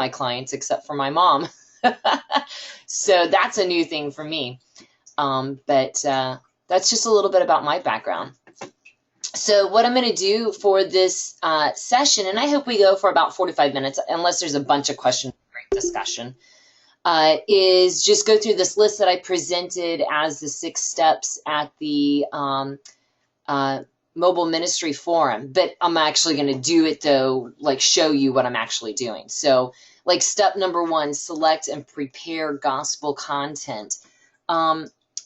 my clients except for my mom. So that's a new thing for me. But that's just a little bit about my background. So what I'm going to do for this session, and I hope we go for about 45 minutes, unless there's a bunch of questions during discussion, is just go through this list that I presented as the 6 steps at the Mobile Ministry Forum. But I'm actually going to do it, though, like show you what I'm actually doing. So like step number 1, select and prepare gospel content.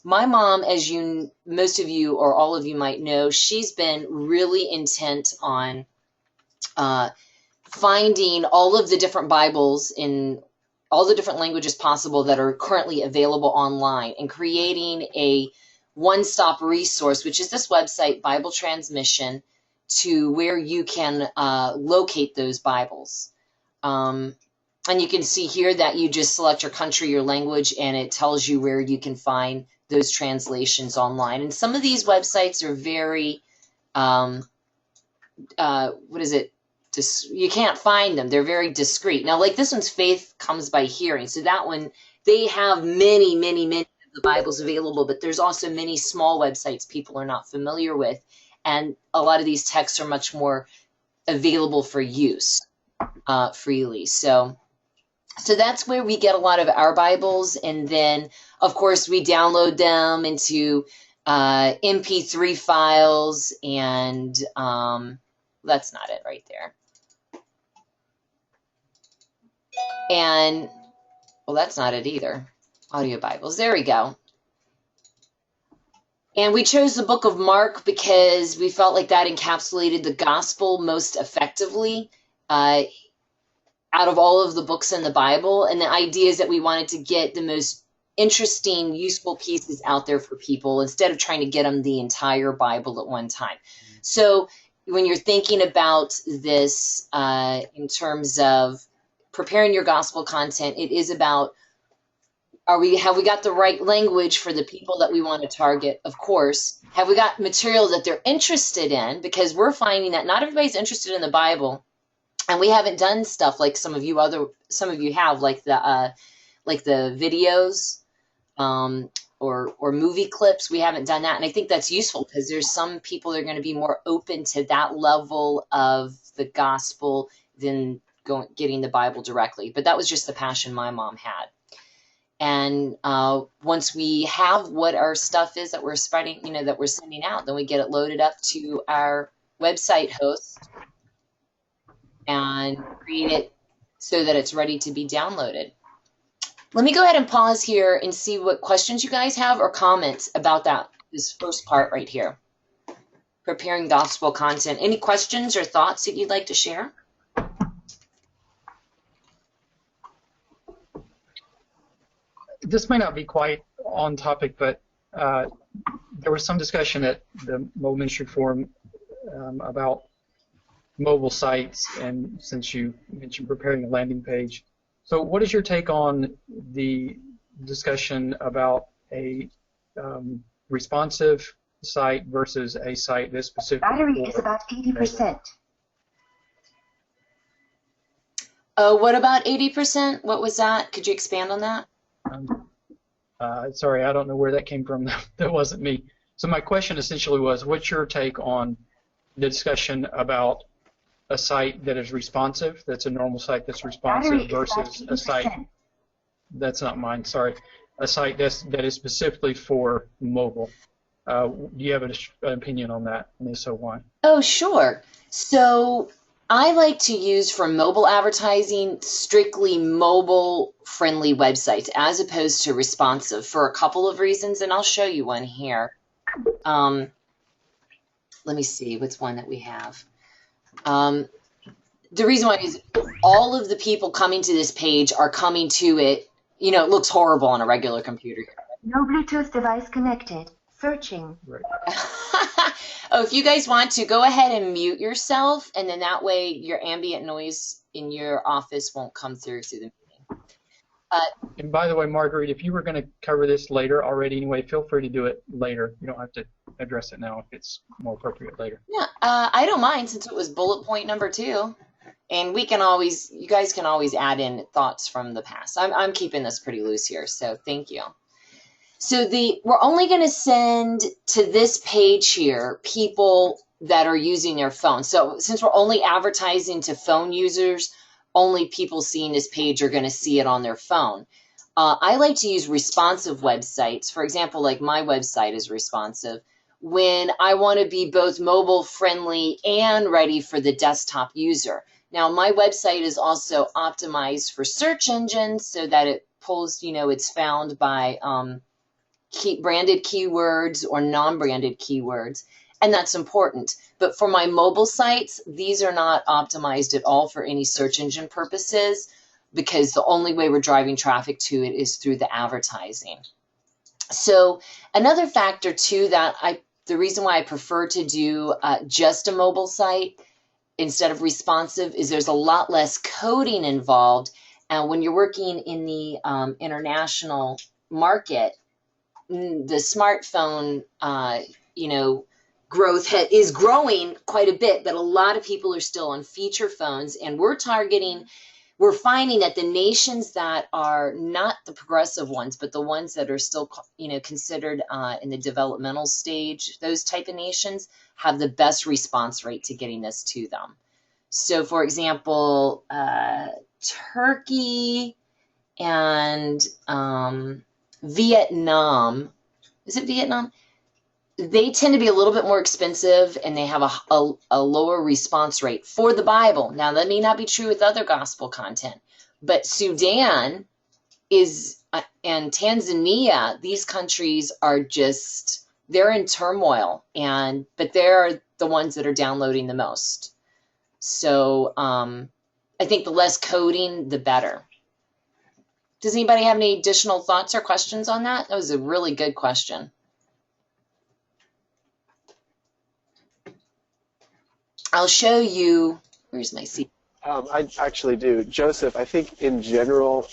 My mom, as most of you or all of you might know, she's been really intent on finding all of the different Bibles in all the different languages possible that are currently available online and creating a one-stop resource, which is this website, Bible Transmission, to where you can locate those Bibles. And you can see here that you just select your country, your language, and it tells you where you can find those translations online. And some of these websites are very, you can't find them. They're very discreet. Now, like this one's Faith Comes by Hearing. So that one, they have many, many, many of the Bibles available, but there's also many small websites people are not familiar with. And a lot of these texts are much more available for use freely. So that's where we get a lot of our Bibles. And then, of course, we download them into MP3 files. And that's not it right there. And, well, that's not it either. Audio Bibles. There we go. And we chose the book of Mark because we felt like that encapsulated the gospel most effectively out of all of the books in the Bible. And the idea is that we wanted to get the most interesting, useful pieces out there for people instead of trying to get them the entire Bible at one time. So when you're thinking about this in terms of preparing your gospel content, it is about, have we got the right language for the people that we want to target? Of course. Have we got material that they're interested in? Because we're finding that not everybody's interested in the Bible. And we haven't done stuff like some of you have, like the videos or movie clips. We haven't done that, and I think that's useful because there's some people that are going to be more open to that level of the gospel than getting the Bible directly. But that was just the passion my mom had. And once we have what our stuff is that we're spreading, that we're sending out, then we get it loaded up to our website host and create it so that it's ready to be downloaded. Let me go ahead and pause here and see what questions you guys have or comments about this first part right here. Preparing gospel content. Any questions or thoughts that you'd like to share? This may not be quite on topic, but there was some discussion at the Mobile Ministry Forum about mobile sites, and since you mentioned preparing a landing page. So what is your take on the discussion about a responsive site versus a site that's specific? Battery is about 80%. What about 80%? What was that? Could you expand on that? Sorry, I don't know where that came from. That wasn't me. So my question essentially was, what's your take on the discussion about a site that is responsive, that's a normal site that's responsive, versus a site that's not mine, sorry, a site that is specifically for mobile? Do you have an opinion on that, and if so, why? Oh, sure. So I like to use for mobile advertising strictly mobile-friendly websites as opposed to responsive for a couple of reasons, and I'll show you one here. Let me see, what's one that we have? The reason why is all of the people coming to this page are coming to it, it looks horrible on a regular computer. No Bluetooth device connected. Searching. Right. Oh, if you guys want to, go ahead and mute yourself, and then that way your ambient noise in your office won't come through the meeting. And by the way, Marguerite, if you were going to cover this later already anyway, feel free to do it later. You don't have to address it now if it's more appropriate later. Yeah, I don't mind since it was bullet point number 2. And you guys can always add in thoughts from the past. I'm keeping this pretty loose here, so thank you. So we're only going to send to this page here people that are using their phone. So since we're only advertising to phone users, only people seeing this page are going to see it on their phone. I like to use responsive websites. For example, like my website is responsive when I want to be both mobile friendly and ready for the desktop user. Now, my website is also optimized for search engines so that it pulls, it's found by branded keywords or non-branded keywords, and that's important. But for my mobile sites, these are not optimized at all for any search engine purposes, because the only way we're driving traffic to it is through the advertising. So another factor too, the reason why I prefer to do just a mobile site instead of responsive is there's a lot less coding involved. And when you're working in the international market, the smartphone, growth is growing quite a bit, but a lot of people are still on feature phones, and we're finding that the nations that are not the progressive ones, but the ones that are still, considered in the developmental stage, those type of nations have the best response rate to getting this to them. So, for example, Turkey and Vietnam, is it Vietnam? They tend to be a little bit more expensive, and they have a lower response rate for the Bible. Now, that may not be true with other gospel content, but Sudan and Tanzania, these countries are they're in turmoil, but they're the ones that are downloading the most. So I think the less coding, the better. Does anybody have any additional thoughts or questions on that? That was a really good question. I'll show you, where's my seat? I actually do. Joseph, I think in general,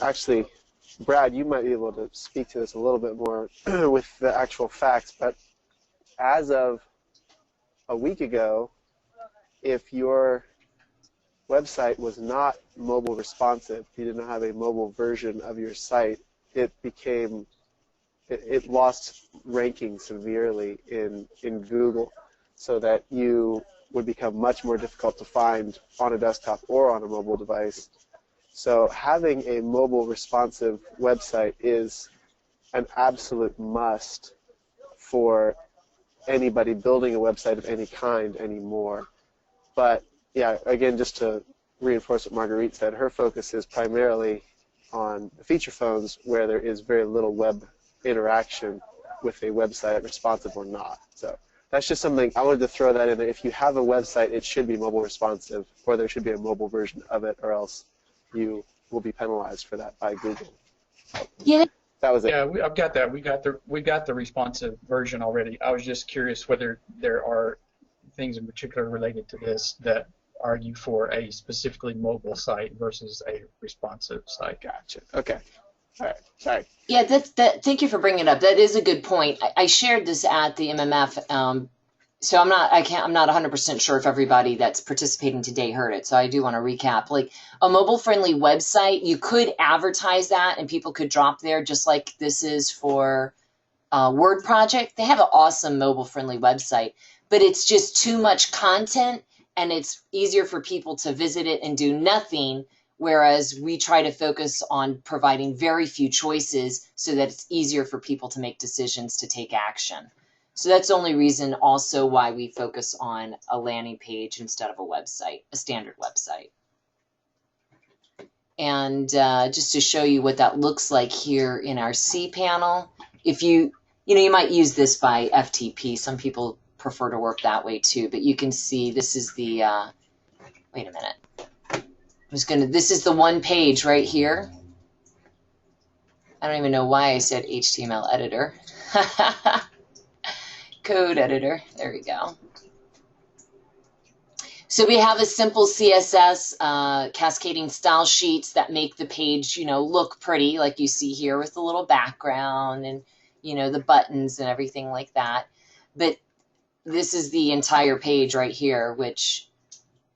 actually, Brad, you might be able to speak to this a little bit more with the actual facts, but as of a week ago, if your website was not mobile responsive, you didn't have a mobile version of your site, it lost ranking severely in Google, so that you would become much more difficult to find on a desktop or on a mobile device. So having a mobile responsive website is an absolute must for anybody building a website of any kind anymore. But yeah, again, just to reinforce what Marguerite said, her focus is primarily on the feature phones where there is very little web interaction with a website, responsive or not. So that's just something I wanted to throw that in there. If you have a website, it should be mobile responsive, or there should be a mobile version of it, or else you will be penalized for that by Google. Yeah. That was it. Yeah, I've got that. We got the responsive version already. I was just curious whether there are things in particular related to this that argue for a specifically mobile site versus a responsive site. Gotcha. Okay. All right. Sorry. Yeah, thank you for bringing it up. That is a good point. I shared this at the MMF, so I'm not 100% sure if everybody that's participating today heard it. So I do want to recap. Like a mobile-friendly website, you could advertise that, and people could drop there, just like this is for Word Project. They have an awesome mobile-friendly website, but it's just too much content, and it's easier for people to visit it and do nothing. Whereas we try to focus on providing very few choices so that it's easier for people to make decisions to take action. So that's the only reason also why we focus on a landing page instead of a website, a standard website. And just to show you what that looks like here in our cPanel, if you might use this by FTP. Some people prefer to work that way too, but you can see this is the, wait a minute. This is the one page right here. I don't even know why I said HTML editor. Code editor. There we go. So we have a simple CSS cascading style sheets that make the page, look pretty, like you see here with the little background and, the buttons and everything like that. But this is the entire page right here, which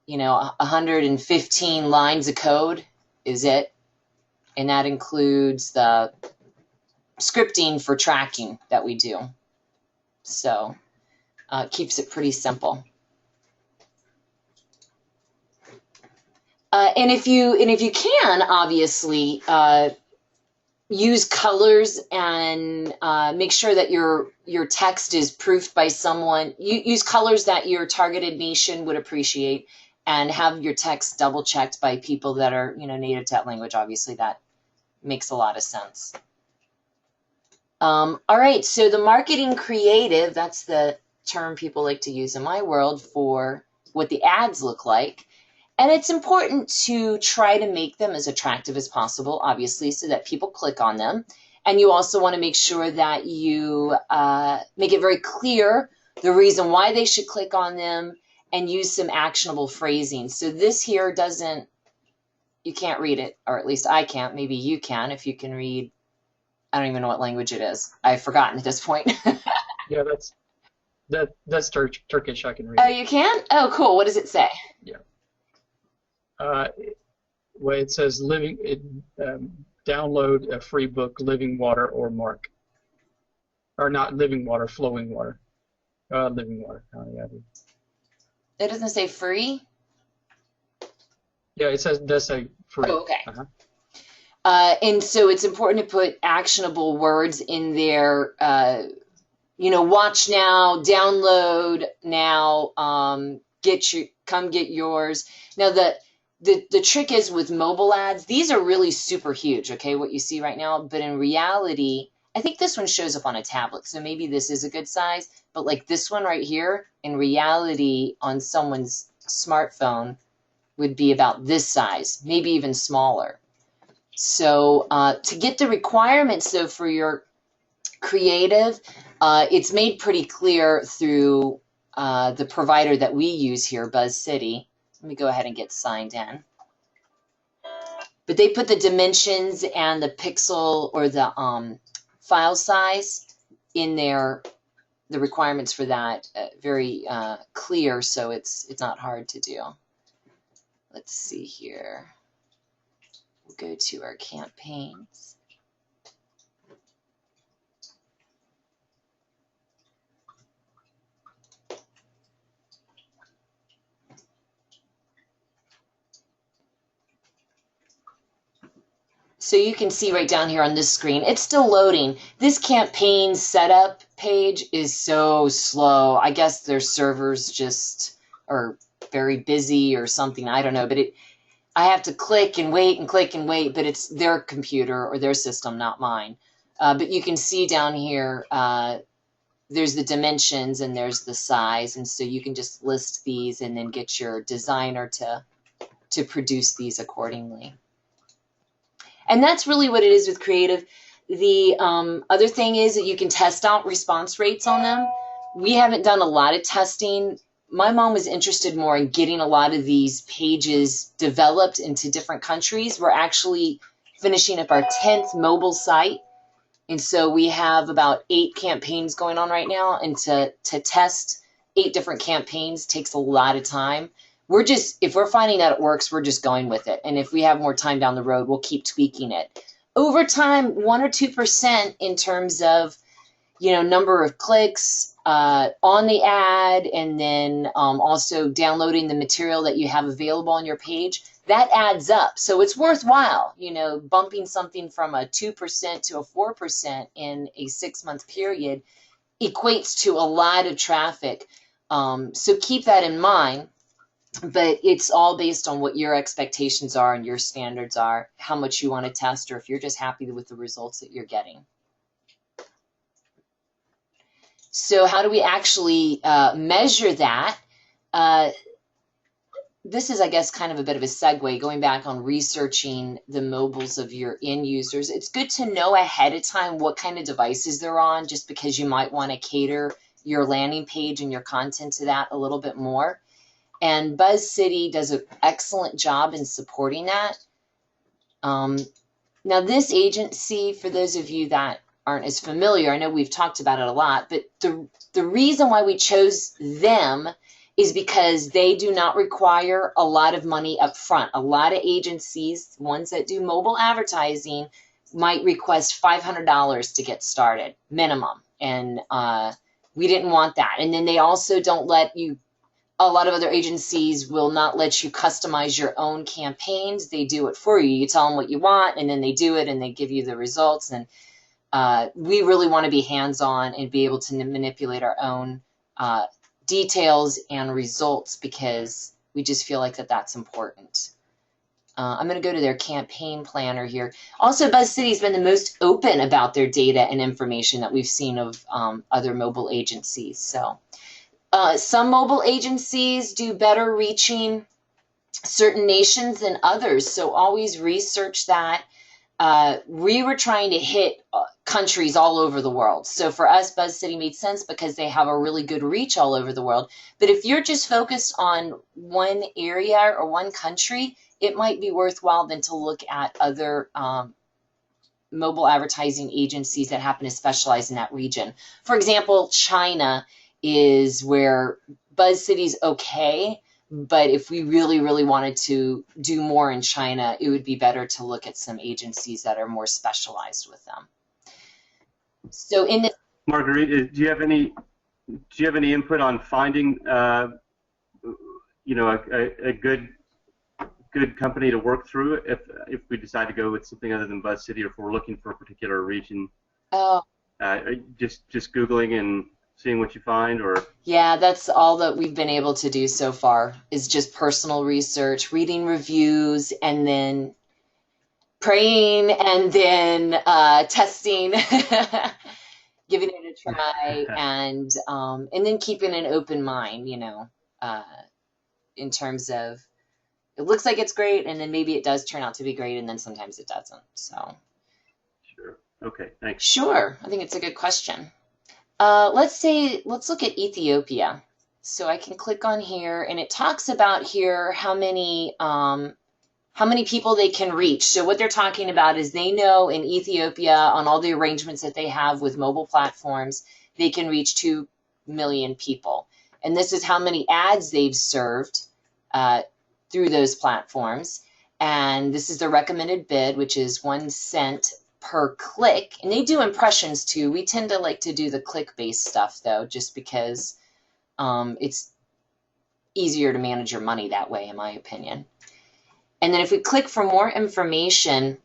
115 lines of code is it. And that includes the scripting for tracking that we do. So it keeps it pretty simple. And if you can, obviously, use colors and make sure that your text is proofed by someone. Use colors that your targeted nation would appreciate, and have your text double checked by people that are native to that language. Obviously, that makes a lot of sense. All right, so the marketing creative, that's the term people like to use in my world for what the ads look like. And it's important to try to make them as attractive as possible, obviously, so that people click on them. And you also want to make sure that you make it very clear the reason why they should click on them, and use some actionable phrasing. So this here doesn't, you can't read it, or at least I can't. Maybe you can if you can read. I don't even know what language it is. I've forgotten at this point. Yeah, that's Turkish. I can read. Oh, you can? Oh, cool. What does it say? Yeah. Well, it says download a free book, Living Water or Mark. Or not Living Water, Flowing Water. Living Water. Yeah. It doesn't say free? Yeah, it does say free. Oh, okay. Uh-huh. And so it's important to put actionable words in there. Watch now, download now, come get yours. Now the trick is with mobile ads, these are really super huge, okay, what you see right now, but in reality, I think this one shows up on a tablet, so maybe this is a good size, but like this one right here, in reality, on someone's smartphone, would be about this size, maybe even smaller. So to get the requirements, though, for your creative, it's made pretty clear through the provider that we use here, BuzzCity. Let me go ahead and get signed in. But they put the dimensions and the pixel or the file size in there, the requirements for that, very clear, so it's not hard to do. Let's see here. We'll go to our campaigns. So you can see right down here on this screen, it's still loading. This campaign setup page is so slow. I guess their servers just are very busy or something. I don't know, but I have to click and wait, but it's their computer or their system, not mine. But you can see down here, there's the dimensions and there's the size, and so you can just list these and then get your designer to produce these accordingly. And that's really what it is with creative. The other thing is that you can test out response rates on them. We haven't done a lot of testing. My mom was interested more in getting a lot of these pages developed into different countries. We're actually finishing up our 10th mobile site. And so we have about 8 campaigns going on right now. And to test 8 different campaigns takes a lot of time. If we're finding that it works, we're just going with it. And if we have more time down the road, we'll keep tweaking it. Over time, 1 or 2% in terms of, number of clicks on the ad, and then also downloading the material that you have available on your page, that adds up. So it's worthwhile, bumping something from a 2% to a 4% in a 6-month period equates to a lot of traffic. So keep that in mind. But it's all based on what your expectations are and your standards are, how much you want to test, or if you're just happy with the results that you're getting. So how do we actually measure that? This is, I guess, kind of a bit of a segue, going back on researching the mobiles of your end users. It's good to know ahead of time what kind of devices they're on, just because you might want to cater your landing page and your content to that a little bit more. And BuzzCity does an excellent job in supporting that. Now, this agency, for those of you that aren't as familiar, I know we've talked about it a lot, but the reason why we chose them is because they do not require a lot of money up front. A lot of agencies, ones that do mobile advertising, might request $500 to get started, minimum. And we didn't want that. And then they also don't let you, a lot of other agencies will not let you customize your own campaigns. They do it for you. You tell them what you want, and then they do it, and they give you the results. And we really want to be hands-on and be able to manipulate our own details and results, because we just feel like that's important. I'm going to go to their campaign planner here. Also, BuzzCity has been the most open about their data and information that we've seen of other mobile agencies. So some mobile agencies do better reaching certain nations than others, so always research that. We were trying to hit countries all over the world. So for us, BuzzCity made sense because they have a really good reach all over the world. But if you're just focused on one area or one country, it might be worthwhile then to look at other mobile advertising agencies that happen to specialize in that region. For example, China is where BuzzCity's okay, but if we really, really wanted to do more in China, it would be better to look at some agencies that are more specialized with them. So in this, Marguerite, do you have any input on finding a good company to work through if we decide to go with something other than BuzzCity, or if we're looking for a particular region? Oh, just Googling and seeing what you find, or? Yeah, that's all that we've been able to do so far, is just personal research, reading reviews, and then praying, and then testing, giving it a try, and then keeping an open mind, in terms of, it looks like it's great, and then maybe it does turn out to be great, and then sometimes it doesn't. So. Sure. Okay. Thanks. Sure. I think it's a good question. Let's look at Ethiopia. So I can click on here, and it talks about here how many people they can reach. So what they're talking about is they know in Ethiopia, on all the arrangements that they have with mobile platforms, they can reach 2 million people. And this is how many ads they've served through those platforms. And this is the recommended bid, which is 1 cent per click. And they do impressions too. We tend to like to do the click-based stuff though, just because it's easier to manage your money that way, in my opinion. And then if we click for more information,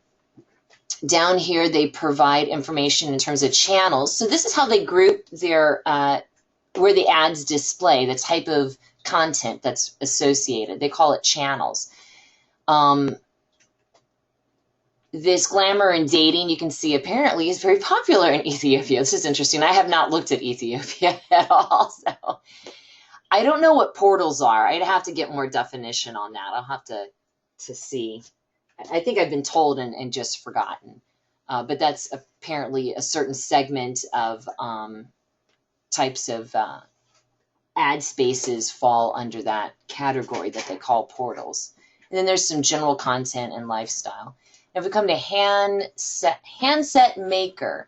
down here they provide information in terms of channels. So this is how they group their where the ads display, the type of content that's associated. They call it channels. This glamour and dating, you can see apparently is very popular in Ethiopia. This is interesting. I have not looked at Ethiopia at all, so I don't know what portals are. I'd have to get more definition on that. I'll have to see. I think I've been told and just forgotten. But that's apparently a certain segment of types of ad spaces fall under that category that they call portals. And then there's some general content and lifestyle. If we come to handset maker,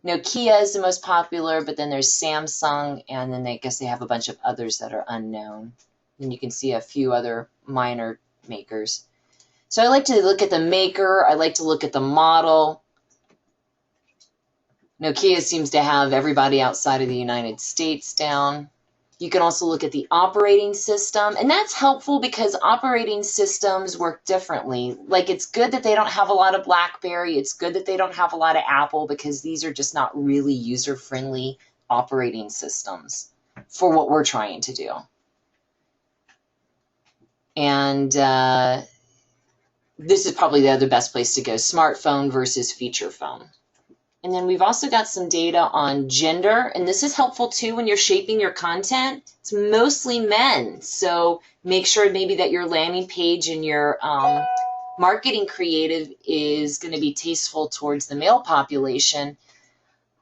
Nokia is the most popular, but then there's Samsung, and then I guess they have a bunch of others that are unknown. And you can see a few other minor makers. So I like to look at the maker. I like to look at the model. Nokia seems to have everybody outside of the United States down. You can also look at the operating system, and that's helpful because operating systems work differently. Like, it's good that they don't have a lot of BlackBerry. It's good that they don't have a lot of Apple, because these are just not really user-friendly operating systems for what we're trying to do. And this is probably the other best place to go, smartphone versus feature phone. And then we've also got some data on gender, and this is helpful too when you're shaping your content. It's mostly men, so make sure maybe that your landing page and your marketing creative is going to be tasteful towards the male population.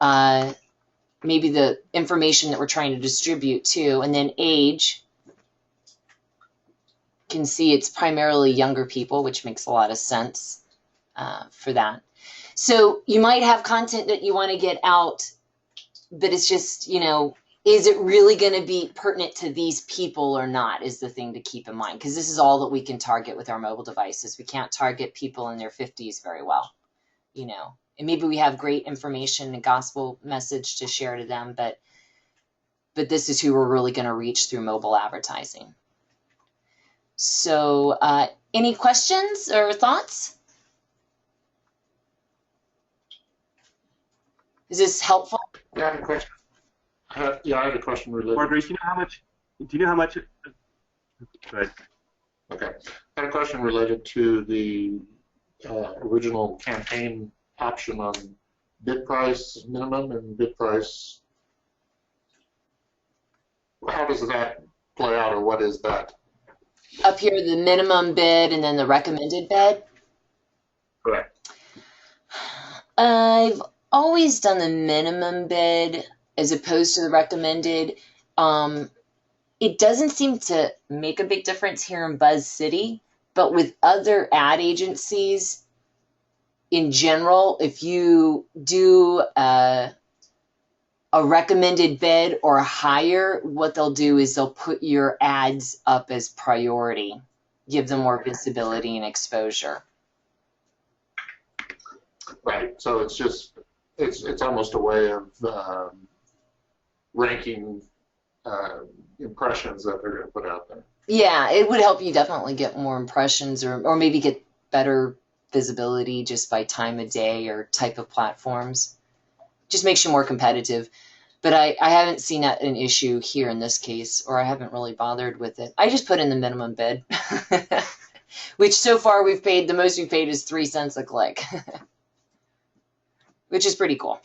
Maybe the information that we're trying to distribute too. And then age, you can see it's primarily younger people, which makes a lot of sense for that. So you might have content that you want to get out, but it's just, is it really going to be pertinent to these people or not is the thing to keep in mind, because this is all that we can target with our mobile devices. We can't target people in their 50s very well, you know. And maybe we have great information and gospel message to share to them, but this is who we're really going to reach through mobile advertising. So any questions or thoughts? Is this helpful? Yeah, I had a question. I had a question related. Marguerite, do you know how much? Go ahead. Okay, I had a question related to the original campaign option on bid price minimum and bid price. How does that play out, or what is that? Up here, the minimum bid and then the recommended bid. Correct. I've always done the minimum bid as opposed to the recommended. It doesn't seem to make a big difference here in Buzz City, but with other ad agencies in general, if you do a recommended bid or higher, what they'll do is they'll put your ads up as priority, give them more visibility and exposure. Right. So it's just it's almost a way of ranking impressions that they're going to put out there. Yeah, it would help you definitely get more impressions or maybe get better visibility just by time of day or type of platforms. Just makes you more competitive. But I haven't seen that an issue here in this case, or I haven't really bothered with it. I just put in the minimum bid, which so far we've paid, the most we've paid is 3 cents a click, which is pretty cool.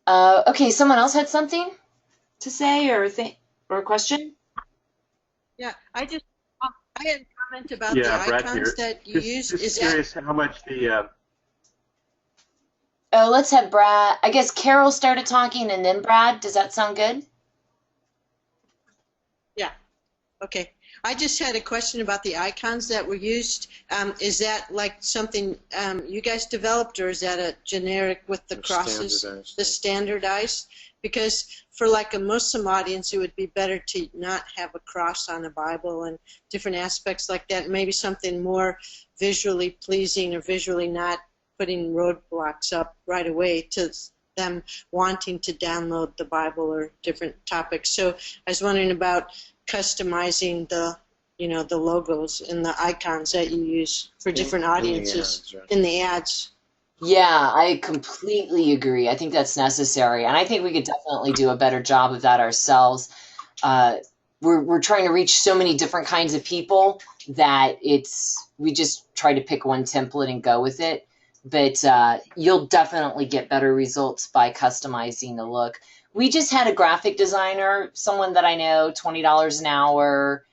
Okay, someone else had something to say or a question? Yeah, I had a comment about Yeah, the Brad icons here. that you use. Just Is curious how much the Oh, let's have Brad. I guess Carol started talking and then Brad. Does that sound good? Yeah. Okay. I just had a question about the icons that were used. Is that like something you guys developed, or is that a generic with the crosses, the standardized? Because for like a Muslim audience, it would be better to not have a cross on the Bible and different aspects like that. Maybe something more visually pleasing or visually not putting roadblocks up right away to them wanting to download the Bible or different topics. So I was wondering about customizing the logos and the icons that you use for different audiences in the ads. Yeah, I completely agree. I think that's necessary, and I think we could definitely do a better job of that ourselves. We're trying to reach so many different kinds of people that we just try to pick one template and go with it. But you'll definitely get better results by customizing the look. We just had a graphic designer, someone that I know, $20 an hour,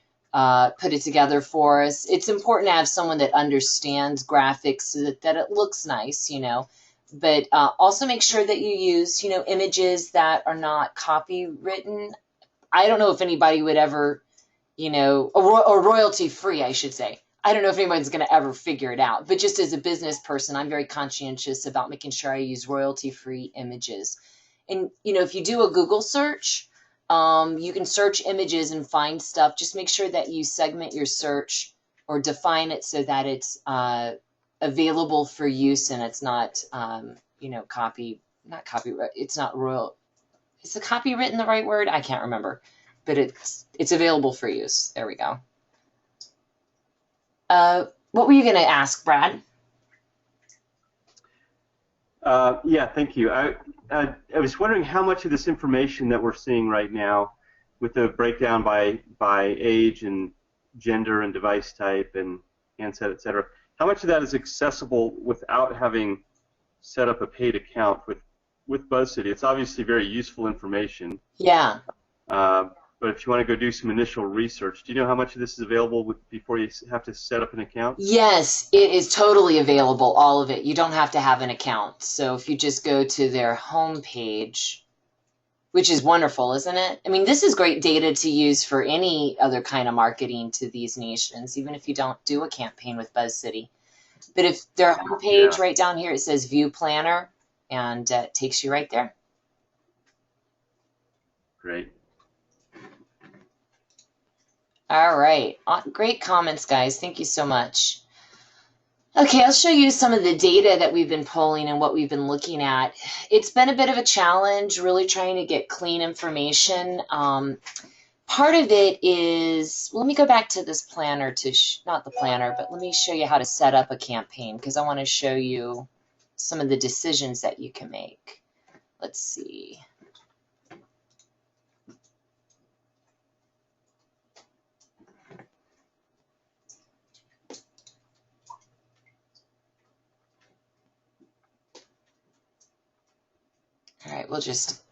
put it together for us. It's important to have someone that understands graphics so that it looks nice, you know. But also make sure that you use, images that are not copywritten. I don't know if anybody would ever, or royalty free, I should say. I don't know if anyone's going to ever figure it out. But just as a business person, I'm very conscientious about making sure I use royalty-free images. And, if you do a Google search, you can search images and find stuff. Just make sure that you segment your search or define it so that it's available for use and it's not, it's not royal. Is the copywritten the right word? I can't remember. But it's available for use. There we go. What were you going to ask, Brad? Yeah, thank you. I was wondering how much of this information that we're seeing right now, with the breakdown by age and gender and device type and handset, et cetera, how much of that is accessible without having set up a paid account with BuzzCity? It's obviously very useful information. Yeah. But if you want to go do some initial research, do you know how much of this is available before you have to set up an account? Yes, it is totally available, all of it. You don't have to have an account. So if you just go to their homepage, which is wonderful, isn't it? I mean, this is great data to use for any other kind of marketing to these nations, even if you don't do a campaign with BuzzCity. But if their homepage right down here, it says View Planner, and it takes you right there. Great. All right. Great comments, guys. Thank you so much. Okay, I'll show you some of the data that we've been pulling and what we've been looking at. It's been a bit of a challenge really trying to get clean information. Part of it is, let me go back to this planner not the planner, but let me show you how to set up a campaign because I want to show you some of the decisions that you can make. Let's see. All right, we'll just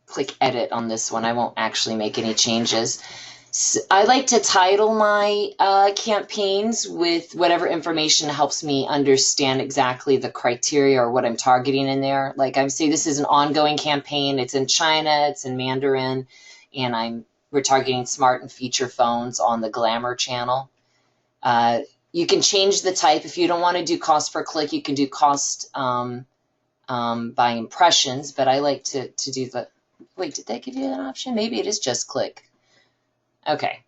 click edit on this one. I won't actually make any changes. So I like to title my campaigns with whatever information helps me understand exactly the criteria or what I'm targeting in there. Like I'm saying, this is an ongoing campaign. It's in China, it's in Mandarin, and we're targeting smart and feature phones on the Glamour channel. You can change the type. If you don't want to do cost per click, you can do cost by impressions, but I like to do the, wait, did they give you that option? Maybe it is just click. Okay.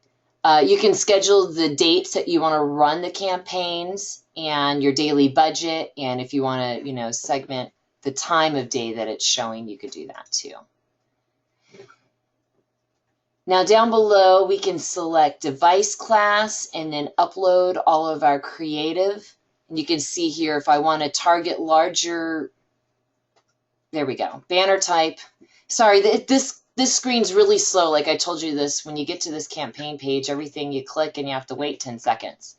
You can schedule the dates that you want to run the campaigns and your daily budget, and if you want to, segment the time of day that it's showing, you could do that too. Now down below, we can select device class and then upload all of our creative. And you can see here if I want to target larger, there we go, banner type. Sorry, this screen's really slow. Like I told you this, when you get to this campaign page, everything you click and you have to wait 10 seconds.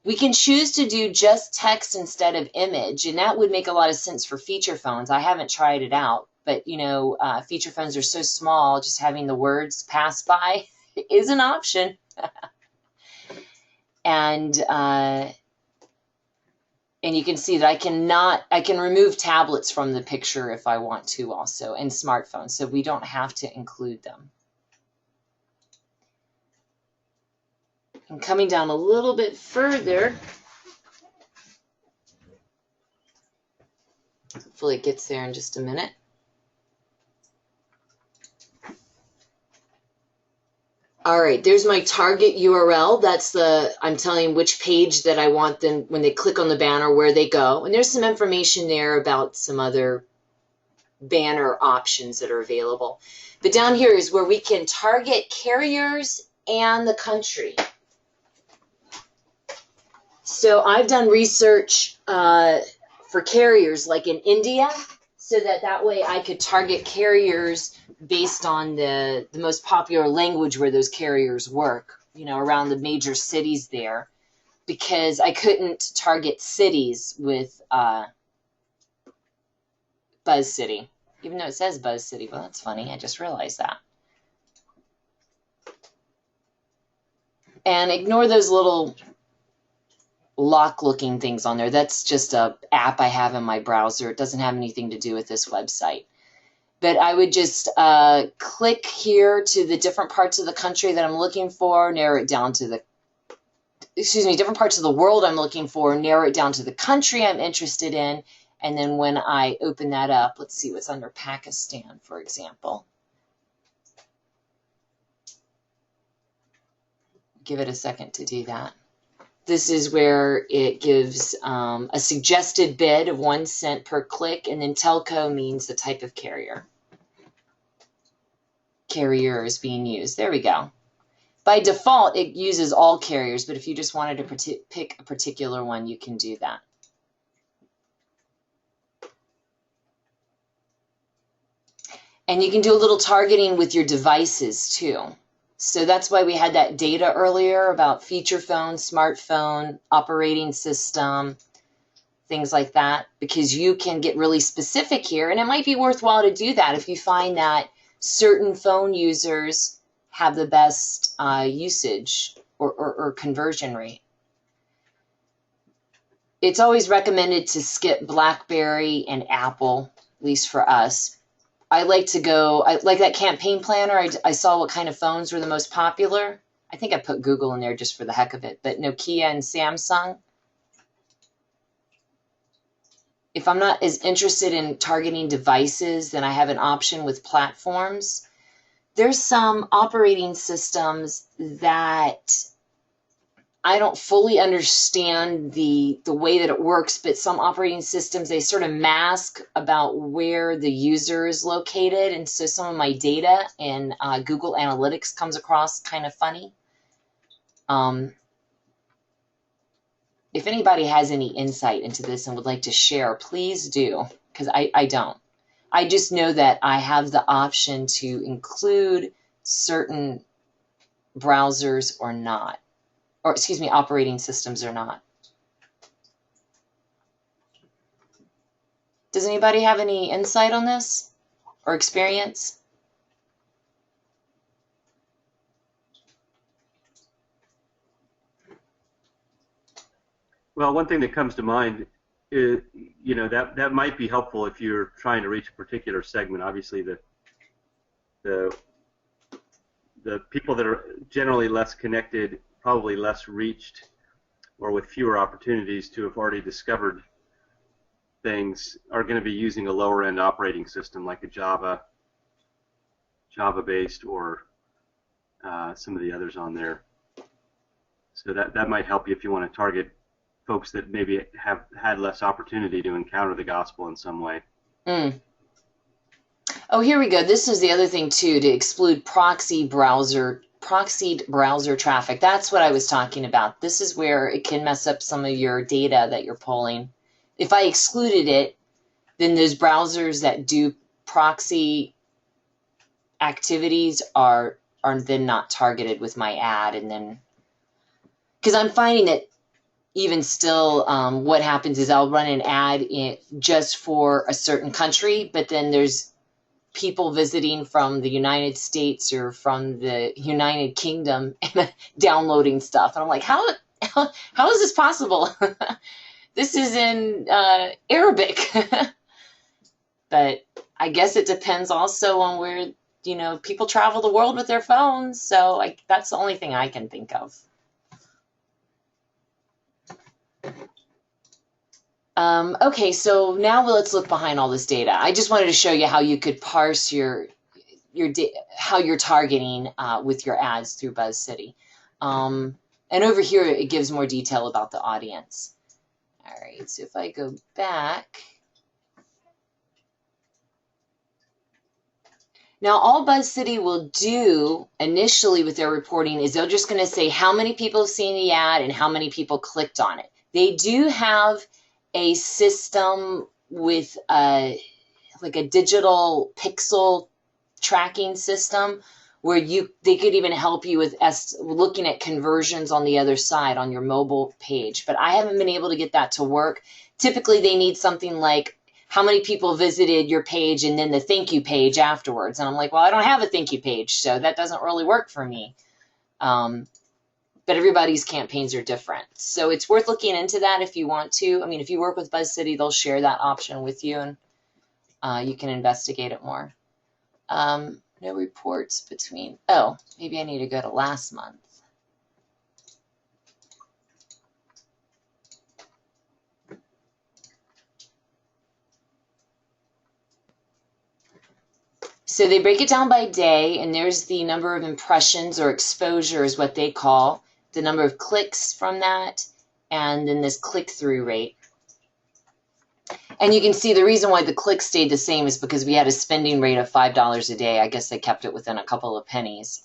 We can choose to do just text instead of image, and that would make a lot of sense for feature phones. I haven't tried it out, but feature phones are so small, just having the words pass by is an option. And you can see that I can remove tablets from the picture if I want to also, and smartphones, so we don't have to include them. And coming down a little bit further, hopefully it gets there in just a minute. All right, there's my target URL. That's I'm telling which page that I want them, when they click on the banner, where they go. And there's some information there about some other banner options that are available. But down here is where we can target carriers and the country. So I've done research for carriers like in India, so that way I could target carriers based on the most popular language where those carriers work, around the major cities there, because I couldn't target cities with BuzzCity, even though it says BuzzCity. Well, that's funny. I just realized that. And ignore those little lock-looking things on there. That's just an app I have in my browser. It doesn't have anything to do with this website. But I would just click here to the different parts of the country that I'm looking for, narrow it down to different parts of the world I'm looking for, narrow it down to the country I'm interested in, and then when I open that up, let's see what's under Pakistan, for example. Give it a second to do that. This is where it gives a suggested bid of 1 cent per click, and then telco means the type of carrier is being used. There we go. By default, it uses all carriers, but if you just wanted to pick a particular one, you can do that. And you can do a little targeting with your devices too. So that's why we had that data earlier about feature phone, smartphone, operating system, things like that, because you can get really specific here, and it might be worthwhile to do that if you find that certain phone users have the best usage or conversion rate. It's always recommended to skip BlackBerry and Apple, at least for us. I like that campaign planner. I saw what kind of phones were the most popular. I think I put Google in there just for the heck of it, but Nokia and Samsung. If I'm not as interested in targeting devices, then I have an option with platforms. there's some operating systems that I don't fully understand the way that it works, but some operating systems, they sort of mask about where the user is located. And so some of my data in Google Analytics comes across kind of funny. If anybody has any insight into this and would like to share, please do, because I don't. I just know that I have the option to include certain browsers or not. Or excuse me, operating systems or not. Does anybody have any insight on this or experience? Well, one thing that comes to mind is, you know, that might be helpful if you're trying to reach a particular segment. Obviously, the people that are generally less connected, probably less reached, or with fewer opportunities to have already discovered things, are going to be using a lower end operating system like a Java-based, or some of the others on there. So that might help you if you want to target folks that maybe have had less opportunity to encounter the gospel in some way. Mm. Oh, here we go. This is the other thing too, to exclude proxied browser traffic. That's what I was talking about. This is where it can mess up some of your data that you're pulling. If I excluded it, then those browsers that do proxy activities are then not targeted with my ad. And then, because I'm finding that even still, what happens is I'll run an ad just for a certain country, but then there's people visiting from the United States or from the United Kingdom downloading stuff. And I'm like, how is this possible? This is in Arabic. But I guess it depends also on where, you know, people travel the world with their phones. So that's the only thing I can think of. Okay, so now let's look behind all this data. I just wanted to show you how you could parse how you're targeting with your ads through BuzzCity. And over here, it gives more detail about the audience. All right, so if I go back. Now, all BuzzCity will do initially with their reporting is they're just going to say how many people have seen the ad and how many people clicked on it. They do have a system with like a digital pixel tracking system where they could even help you with looking at conversions on the other side on your mobile page. But I haven't been able to get that to work. Typically, they need something like how many people visited your page and then the thank you page afterwards. And I'm like, well, I don't have a thank you page, so that doesn't really work for me. But everybody's campaigns are different. So it's worth looking into that if you want to. I mean, if you work with BuzzCity, they'll share that option with you, and you can investigate it more. No reports between, oh, maybe I need to go to last month. So they break it down by day, and there's the number of impressions or exposure is what they call, the number of clicks from that, and then this click-through rate. And you can see the reason why the clicks stayed the same is because we had a spending rate of $5 a day. I guess they kept it within a couple of pennies.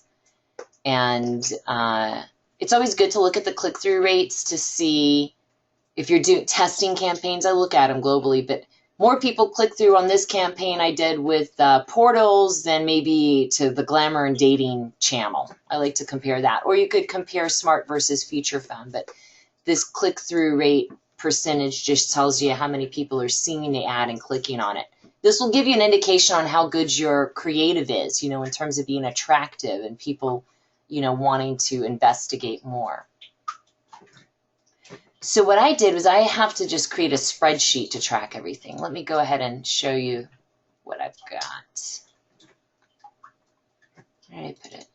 And it's always good to look at the click-through rates to see if you're doing testing campaigns. I look at them globally, but more people click through on this campaign I did with portals than maybe to the Glamour and Dating channel. I like to compare that. Or you could compare smart versus feature phone, but this click-through rate percentage just tells you how many people are seeing the ad and clicking on it. This will give you an indication on how good your creative is, you know, in terms of being attractive and people, you know, wanting to investigate more. So what I did was I have to just create a spreadsheet to track everything. Let me go ahead and show you what I've got. Where did I put it?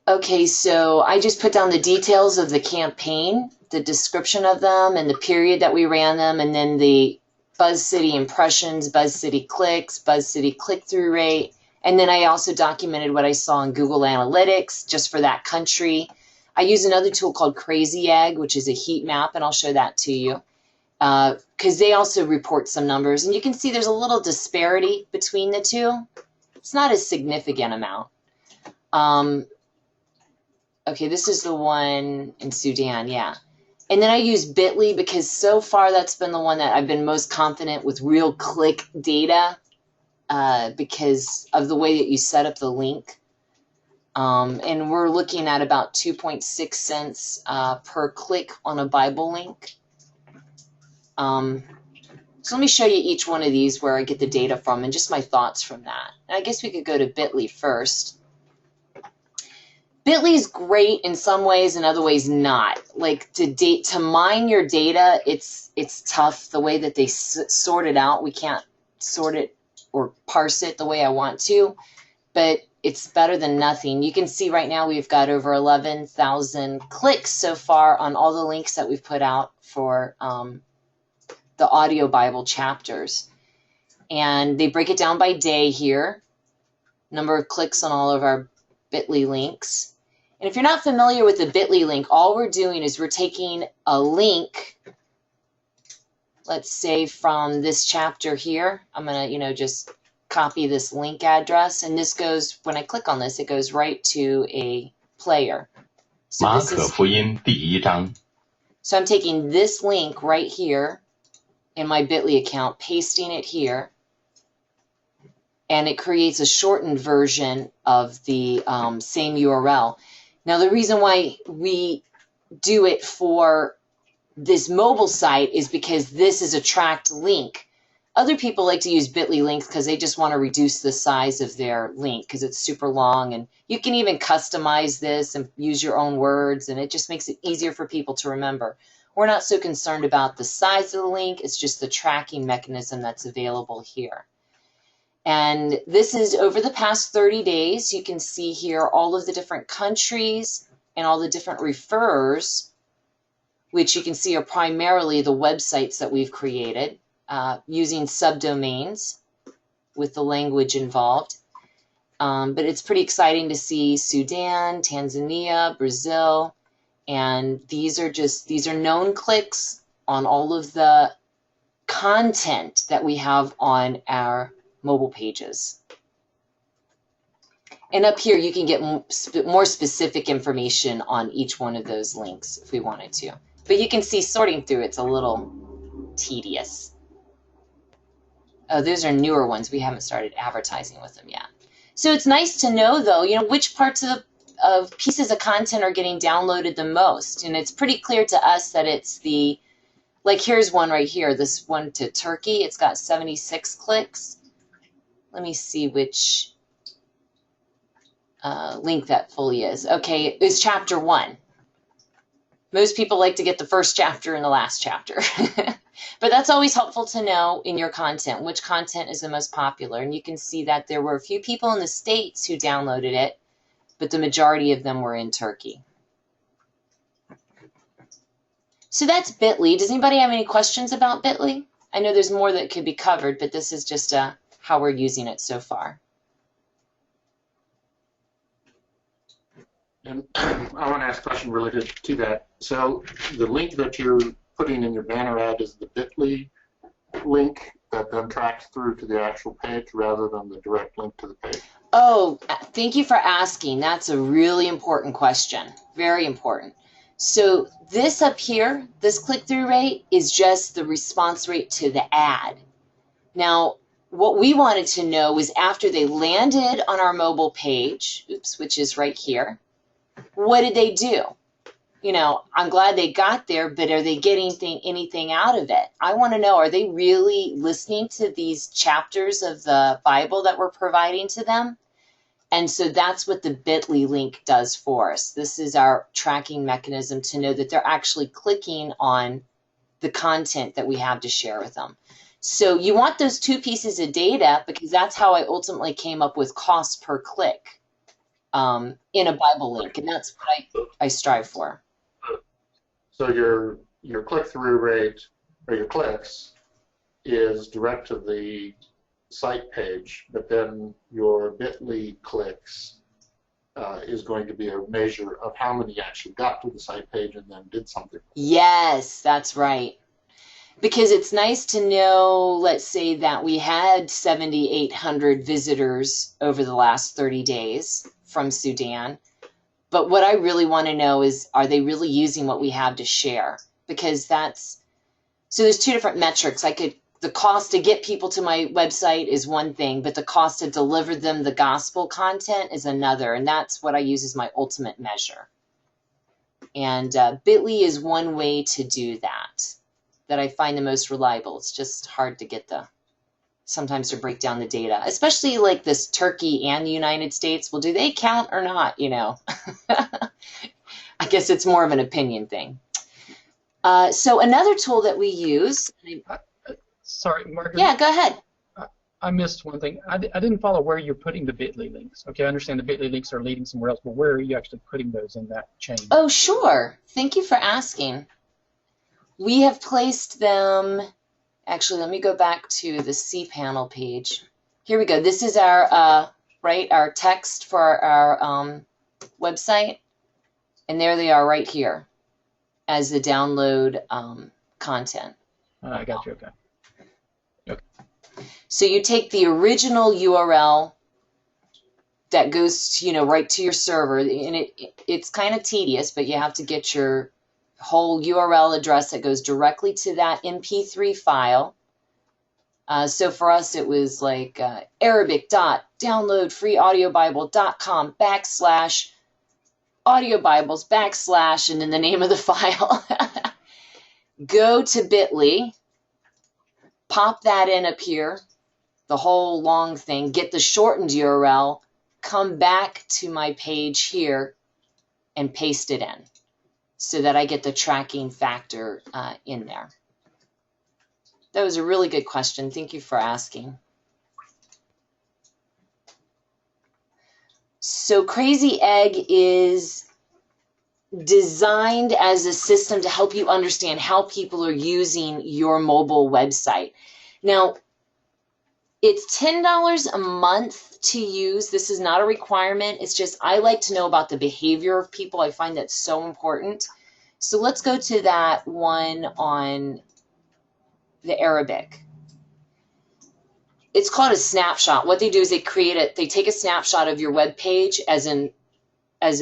Okay, so I just put down the details of the campaign, the description of them, and the period that we ran them, and then the BuzzCity impressions, BuzzCity clicks, BuzzCity click-through rate, and then I also documented what I saw in Google Analytics just for that country. I use another tool called Crazy Egg, which is a heat map, and I'll show that to you, because they also report some numbers, and you can see there's a little disparity between the two. It's not a significant amount. Okay, this is the one in Sudan, yeah. And then I use Bitly because so far that's been the one that I've been most confident with real click data because of the way that you set up the link. And we're looking at about 2.6 cents per click on a Bible link. So let me show you each one of these where I get the data from and just my thoughts from that. And I guess we could go to Bitly first. Bitly is great in some ways, in other ways not. Like to mine your data, it's tough the way that they sort it out. We can't sort it or parse it the way I want to, but it's better than nothing. You can see right now we've got over 11,000 clicks so far on all the links that we've put out for the audio Bible chapters. And they break it down by day here, number of clicks on all of our Bitly links. And if you're not familiar with the Bitly link, all we're doing is we're taking a link, let's say from this chapter here. I'm going to, just copy this link address, and this goes, when I click on this, it goes right to a player. So I'm taking this link right here in my Bitly account, pasting it here, and it creates a shortened version of the same URL. Now, the reason why we do it for this mobile site is because this is a tracked link. Other people like to use Bitly links because they just want to reduce the size of their link because it's super long, and you can even customize this and use your own words, and it just makes it easier for people to remember. We're not so concerned about the size of the link, it's just the tracking mechanism that's available here. And this is over the past 30 days. You can see here all of the different countries and all the different referrers, which you can see are primarily the websites that we've created using subdomains with the language involved. But it's pretty exciting to see Sudan, Tanzania, Brazil, and these are known clicks on all of the content that we have on our mobile pages. And up here you can get more specific information on each one of those links if we wanted to. But you can see sorting through it's a little tedious. Oh, those are newer ones. We haven't started advertising with them yet. So it's nice to know, though, which parts of pieces of content are getting downloaded the most. And it's pretty clear to us that it's like here's one right here, this one to Turkey. It's got 76 clicks. Let me see which link that fully is. Okay, it's chapter 1. Most people like to get the first chapter and the last chapter. But that's always helpful to know in your content, which content is the most popular. And you can see that there were a few people in the States who downloaded it, but the majority of them were in Turkey. So that's Bitly. Does anybody have any questions about Bitly? I know there's more that could be covered, but this is just how we're using it so far. And I want to ask a question related to that. So the link that you're putting in your banner ad is the Bitly link that then tracks through to the actual page rather than the direct link to the page? Oh, thank you for asking. That's a really important question. Very important. So this up here, this click-through rate is just the response rate to the ad. Now, what we wanted to know was after they landed on our mobile page, which is right here, what did they do? I'm glad they got there, but are they getting anything out of it? I want to know, are they really listening to these chapters of the Bible that we're providing to them? And so that's what the Bitly link does for us. This is our tracking mechanism to know that they're actually clicking on the content that we have to share with them. So you want those two pieces of data because that's how I ultimately came up with cost per click. in a Bible link, and that's what I strive for. So your click-through rate, or your clicks, is direct to the site page, but then your bit.ly clicks is going to be a measure of how many actually got to the site page and then did something. Yes, that's right. Because it's nice to know, let's say that we had 7,800 visitors over the last 30 days from Sudan. But what I really want to know is, are they really using what we have to share? Because so there's two different metrics. The cost to get people to my website is one thing, but the cost to deliver them the gospel content is another. And that's what I use as my ultimate measure. And bit.ly is one way to do that I find the most reliable. It's just hard to get sometimes to break down the data, especially like this Turkey and the United States. Well, do they count or not? I guess it's more of an opinion thing. So another tool that we use. Sorry, Margaret. Yeah, go ahead. I missed one thing. I didn't follow where you're putting the bit.ly links. Okay, I understand the bit.ly links are leading somewhere else, but where are you actually putting those in that chain? Oh, sure. Thank you for asking. We have placed them, actually, let me go back to the cPanel page. Here we go. This is our text for our website. And there they are right here as the download content. I got you, okay. So you take the original URL that goes, right to your server, and it's kind of tedious, but you have to get your whole URL address that goes directly to that MP3 file. So for us, it was like arabic.downloadfreeaudiobible.com/audiobibles/ and then the name of the file. Go to bit.ly, pop that in up here, the whole long thing, get the shortened URL, come back to my page here, and paste it in so that I get the tracking factor in there. That was a really good question. Thank you for asking. So Crazy Egg is designed as a system to help you understand how people are using your mobile website. Now, it's $10 a month to use. This is not a requirement. It's just I like to know about the behavior of people. I find that so important. So let's go to that one on the Arabic. It's called a snapshot. What they do is they take a snapshot of your web page as a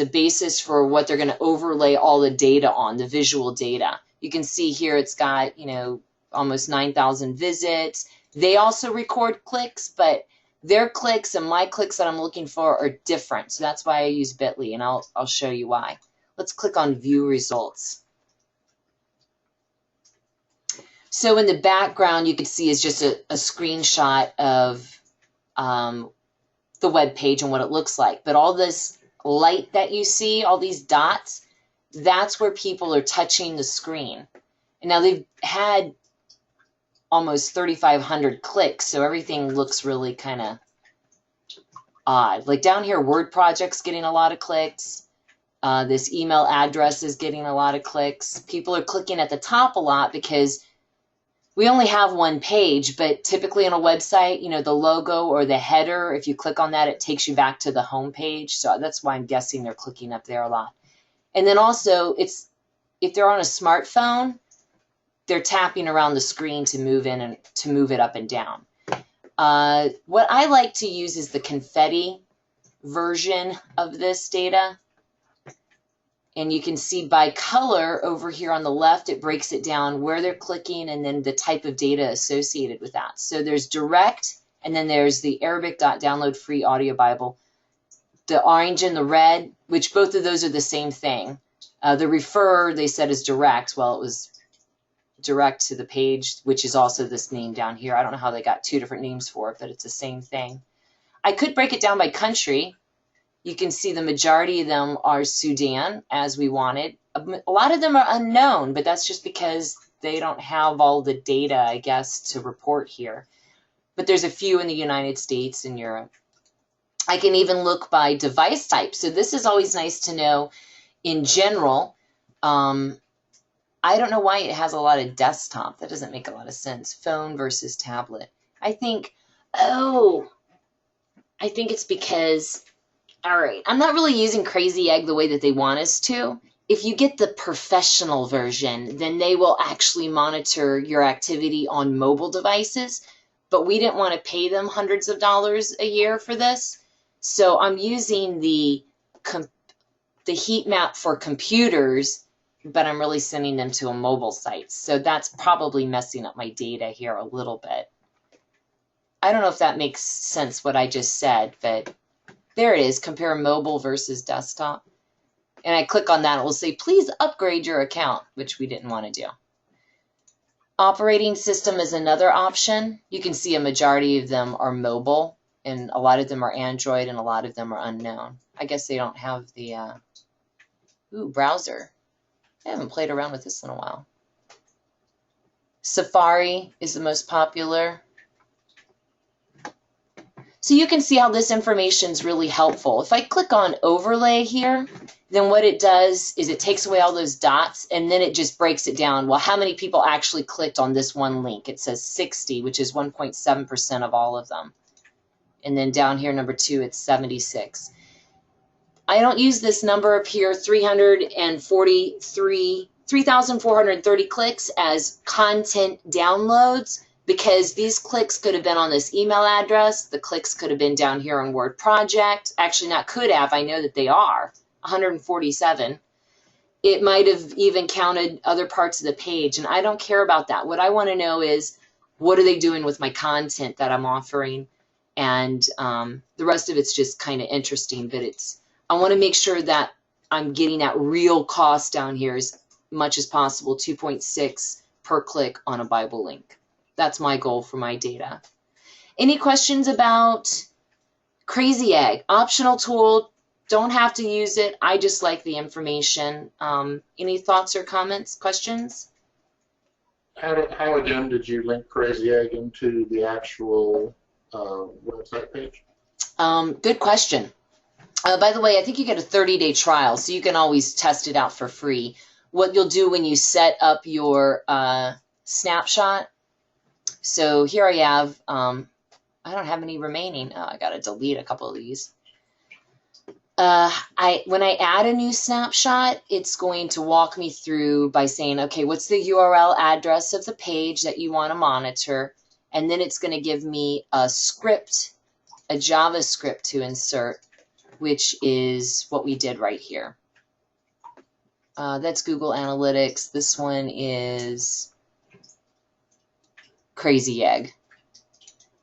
basis for what they're going to overlay all the data on, the visual data. You can see here it's got, almost 9,000 visits. They also record clicks, but their clicks and my clicks that I'm looking for are different. So that's why I use bit.ly, and I'll show you why. Let's click on View Results. So in the background, you can see is just a screenshot of the web page and what it looks like. But all this light that you see, all these dots, that's where people are touching the screen. And now they've had almost 3,500 clicks, so everything looks really kind of odd. Like down here, Word Project's getting a lot of clicks. This email address is getting a lot of clicks. People are clicking at the top a lot because we only have one page, but typically on a website, the logo or the header, if you click on that, it takes you back to the home page. So that's why I'm guessing they're clicking up there a lot. And then also, if they're on a smartphone, they're tapping around the screen to move in and to move it up and down. What I like to use is the confetti version of this data. And you can see by color over here on the left, it breaks it down where they're clicking and then the type of data associated with that. So there's direct, and then there's the Arabic.download free audio Bible. The orange and the red, which both of those are the same thing. The refer, they said, is direct. Well, it was direct to the page, which is also this name down here. I don't know how they got two different names for it, but it's the same thing. I could break it down by country. You can see the majority of them are Sudan, as we wanted. A lot of them are unknown, but that's just because they don't have all the data, I guess, to report here. But there's a few in the United States and Europe. I can even look by device type. So this is always nice to know in general. I don't know why it has a lot of desktop. That doesn't make a lot of sense. Phone versus tablet. I think it's because, all right, I'm not really using Crazy Egg the way that they want us to. If you get the professional version, then they will actually monitor your activity on mobile devices. But we didn't want to pay them hundreds of dollars a year for this. So I'm using the heat map for computers, but I'm really sending them to a mobile site. So that's probably messing up my data here a little bit. I don't know if that makes sense what I just said, but there it is, compare mobile versus desktop. And I click on that, it will say, please upgrade your account, which we didn't want to do. Operating system is another option. You can see a majority of them are mobile, and a lot of them are Android, and a lot of them are unknown. I guess they don't have the, browser. I haven't played around with this in a while. Safari is the most popular. So you can see how this information is really helpful. If I click on overlay here, then what it does is it takes away all those dots, and then it just breaks it down. Well, how many people actually clicked on this one link? It says 60, which is 1.7% of all of them. And then down here, number 2, it's 76. I don't use this number up here, 3,430 clicks as content downloads, because these clicks could have been on this email address. The clicks could have been down here on Word Project. Actually, not could have. I know that they are. 147. It might have even counted other parts of the page, and I don't care about that. What I want to know is, what are they doing with my content that I'm offering? And the rest of it's just kind of interesting, but I want to make sure that I'm getting that real cost down here as much as possible, 2.6 per click on a Bible link. That's my goal for my data. Any questions about Crazy Egg? Optional tool, don't have to use it. I just like the information. Any thoughts or comments, questions? How again did you link Crazy Egg into the actual website page? Good question. By the way, I think you get a 30-day trial, so you can always test it out for free. What you'll do when you set up your snapshot, so here I have, I don't have any remaining. Oh, I got to delete a couple of these. When I add a new snapshot, it's going to walk me through by saying, okay, what's the URL address of the page that you want to monitor? And then it's going to give me a script, a JavaScript to insert, which is what we did right here. That's Google Analytics. This one is Crazy Egg.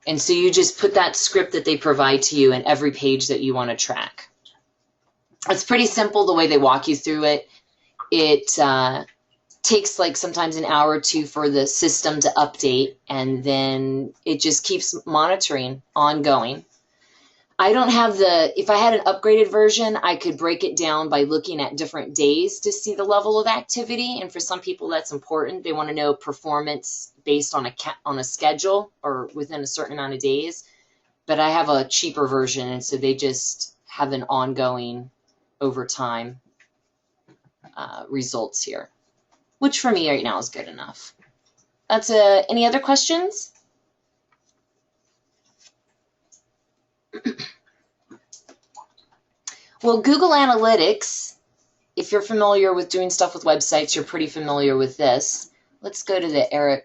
And so you just put that script that they provide to you in every page that you want to track. It's pretty simple the way they walk you through it. It takes like sometimes an hour or two for the system to update, and then it just keeps monitoring ongoing. I don't have if I had an upgraded version, I could break it down by looking at different days to see the level of activity. And for some people, that's important. They want to know performance based on a schedule or within a certain amount of days. But I have a cheaper version, and so they just have an ongoing over time results here, which for me right now is good enough. That's any other questions? Well, Google Analytics, if you're familiar with doing stuff with websites, you're pretty familiar with this. Let's go to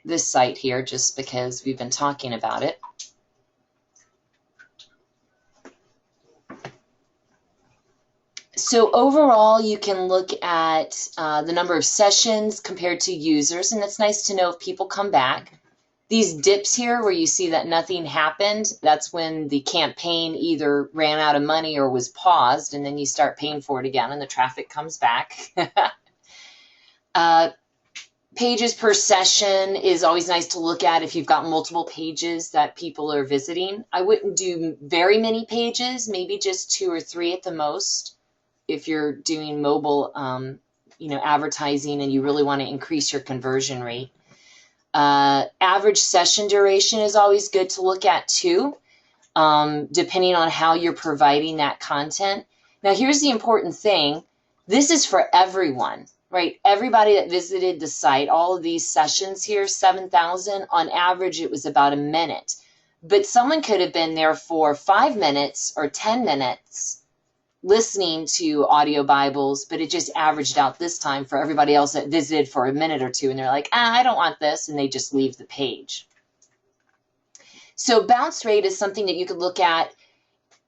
this site here just because we've been talking about it. So overall, you can look at the number of sessions compared to users, and it's nice to know if people come back. These dips here where you see that nothing happened, that's when the campaign either ran out of money or was paused, and then you start paying for it again and the traffic comes back. Pages per session is always nice to look at if you've got multiple pages that people are visiting. I wouldn't do very many pages, maybe just 2 or 3 at the most if you're doing mobile advertising and you really want to increase your conversion rate. Average session duration is always good to look at too. depending on how you're providing that content. Now, here's the important thing. This is for everyone, right? Everybody that visited the site, all of these sessions here, 7,000, on average, it was about a minute. But someone could have been there for 5 minutes or 10 minutes listening to audio Bibles, but it just averaged out this time for everybody else that visited for a minute or two, and they're like, I don't want this, and they just leave the page. So bounce rate is something that you could look at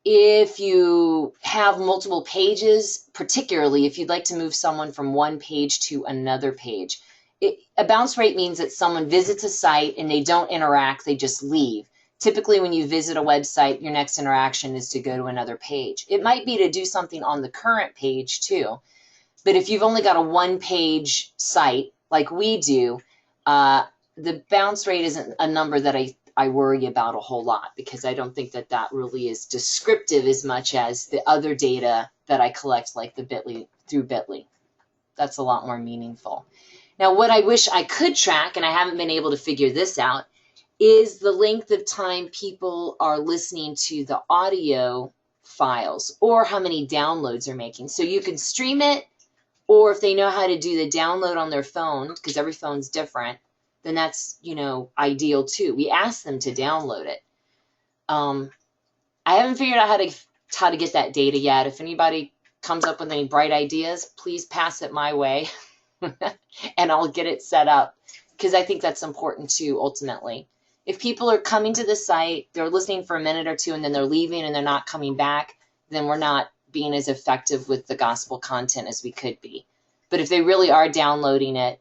if you have multiple pages, particularly if you'd like to move someone from one page to another page. A bounce rate means that someone visits a site and they don't interact, they just leave. Typically, when you visit a website, your next interaction is to go to another page. It might be to do something on the current page too, but if you've only got a one-page site like we do, the bounce rate isn't a number that I worry about a whole lot, because I don't think that that really is descriptive as much as the other data that I collect, like the Bitly through Bitly. That's a lot more meaningful. Now, what I wish I could track, and I haven't been able to figure this out, is the length of time people are listening to the audio files, or how many downloads they're making. So you can stream it, or if they know how to do the download on their phone, because every phone's different, then that's, ideal too. We ask them to download it. I haven't figured out how to get that data yet. If anybody comes up with any bright ideas, please pass it my way, and I'll get it set up, because I think that's important too, ultimately. If people are coming to the site, they're listening for a minute or two, and then they're leaving and they're not coming back, then we're not being as effective with the gospel content as we could be. But if they really are downloading it,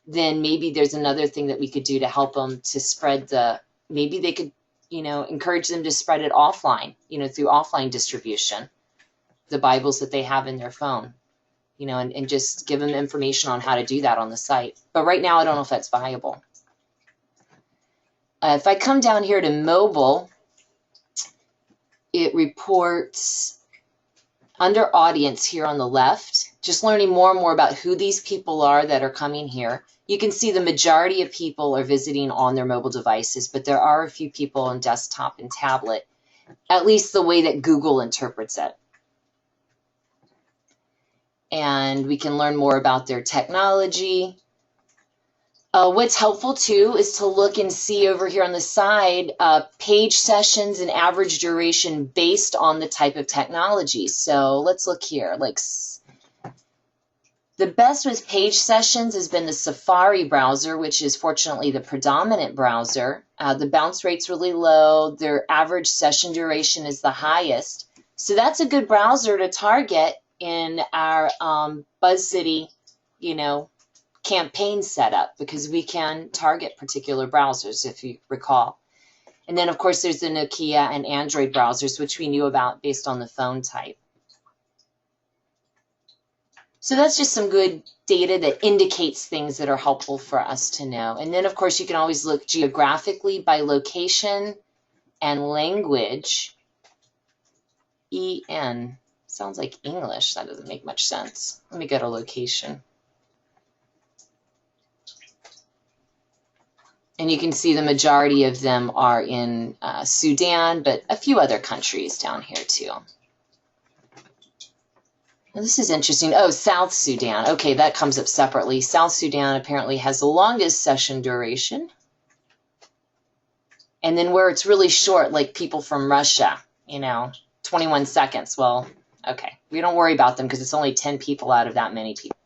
then maybe there's another thing that we could do to help them to spread maybe they could, encourage them to spread it offline, through offline distribution, the Bibles that they have in their phone, and just give them information on how to do that on the site. But right now, I don't know if that's viable. If I come down here to mobile, it reports under audience here on the left, just learning more and more about who these people are that are coming here. You can see the majority of people are visiting on their mobile devices, but there are a few people on desktop and tablet, at least the way that Google interprets it. And we can learn more about their technology. What's helpful too is to look and see over here on the side page sessions and average duration based on the type of technology. So let's look here. The best with page sessions has been the Safari browser, which is fortunately the predominant browser. The bounce rate's really low. Their average session duration is the highest. So that's a good browser to target in our BuzzCity, campaign setup, because we can target particular browsers, if you recall. And then, of course, there's the Nokia and Android browsers, which we knew about based on the phone type. So that's just some good data that indicates things that are helpful for us to know. And then, of course, you can always look geographically by location and language. EN. Sounds like English. That doesn't make much sense. Let me go to location. And you can see the majority of them are in Sudan, but a few other countries down here too. Now this is interesting. Oh, South Sudan. Okay, that comes up separately. South Sudan apparently has the longest session duration. And then where it's really short, like people from Russia, 21 seconds. Well, okay, we don't worry about them because it's only 10 people out of that many people.